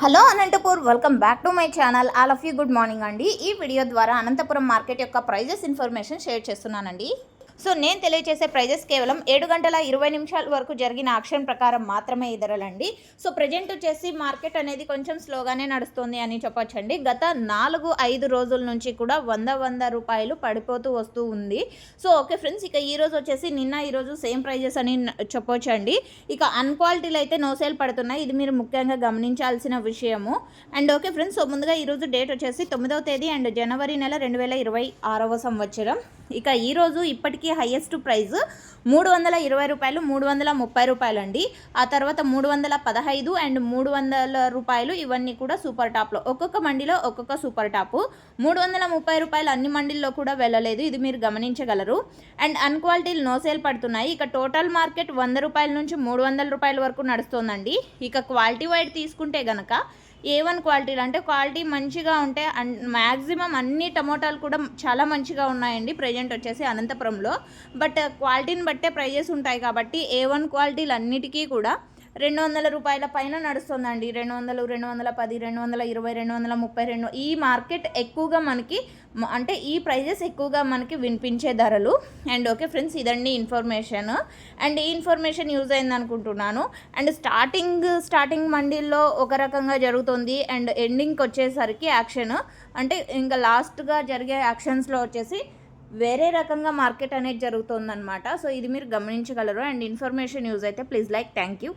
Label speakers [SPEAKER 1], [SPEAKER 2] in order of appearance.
[SPEAKER 1] Hello Anantapur, welcome back to my channel. All of you good morning అండి. ఈ video ద్వారా Anantapuram market యొక్క prices information share చేస్తున్నానండి. So నేను తెలియజేసే ప్రైజెస్ కేవలం 7 గంటల 20 నిమిషాల వరకు జరిగిన ఆక్షన్ ప్రకారం మాత్రమే ఈ ధరలండి. సో ప్రజెంట్ వచ్చేసి మార్కెట్ అనేది కొంచెం స్లోగానే నడుస్తుంది అని చెప్పొచ్చండి. గత 4-5 రోజుల నుంచి కూడా 100 రూపాయలు పడిపోతూ వస్తూ ఉంది. సో ఓకే ఫ్రెండ్స్, ఇక ఈరోజు వచ్చేసి ఈరోజు సేమ్ ప్రైజెస్ అని చెప్పొచ్చండి. ఇక అన్క్వాలిటీలు అయితే నో సేల్ పడుతున్నాయి, ఇది మీరు ముఖ్యంగా గమనించాల్సిన విషయము. అండ్ ఓకే ఫ్రెండ్స్, సో ముందుగా ఈరోజు డేట్ వచ్చేసి 9వ తేదీ అండ్ జనవరి నెల 2026వ సంవత్సరం. ఇక ఈరోజు ఇప్పటికీ హైయెస్ట్ ప్రైస్ 320 రూపాయలు, 330 రూపాయలు అండి. ఆ తర్వాత 315 అండ్ 300 రూపాయలు, ఇవన్నీ కూడా సూపర్ టాప్లో. ఒక్కొక్క మండీలో ఒక్కొక్క సూపర్ టాపు. 330 రూపాయలు అన్ని మండీల్లో కూడా వెళ్ళలేదు, ఇది మీరు గమనించగలరు. అండ్ అన్క్వాలిటీలు నో సేల్ పడుతున్నాయి. ఇక టోటల్ మార్కెట్ 100 రూపాయల నుంచి 300 రూపాయల వరకు నడుస్తుందండి. ఇక క్వాలిటీ వైడ్ తీసుకుంటే గనక A1 క్వాలిటీలు అంటే క్వాలిటీ మంచిగా ఉంటే మ్యాక్సిమం అన్ని టమోటాలు కూడా చాలా మంచిగా ఉన్నాయండి ప్రజెంట్ వచ్చేసి అనంతపురంలో. బట్ క్వాలిటీని బట్టే ప్రైజెస్ ఉంటాయి కాబట్టి A1 క్వాలిటీలు అన్నిటికీ కూడా 200 రూపాయల పైన నడుస్తుందండి. 200, 210, 220, 232 ఈ మార్కెట్ ఎక్కువగా మనకి అంటే ఈ ప్రైజెస్ ఎక్కువగా మనకి వినిపించే ధరలు. అండ్ ఓకే ఫ్రెండ్స్, ఇదండి ఇన్ఫర్మేషన్. అండ్ ఈ ఇన్ఫర్మేషన్ యూజ్ అయింది అనుకుంటున్నాను. అండ్ స్టార్టింగ్ మండీల్లో ఒక రకంగా జరుగుతుంది అండ్ ఎండింగ్కి వచ్చేసరికి యాక్షన్ అంటే ఇంకా లాస్ట్గా జరిగే యాక్షన్స్లో వచ్చేసి వేరే రకంగా మార్కెట్ అనేది జరుగుతుందన్నమాట. సో ఇది మీరు గమనించగలరు. అండ్ ఇన్ఫర్మేషన్ యూజ్ అయితే ప్లీజ్ లైక్, థ్యాంక్ యూ.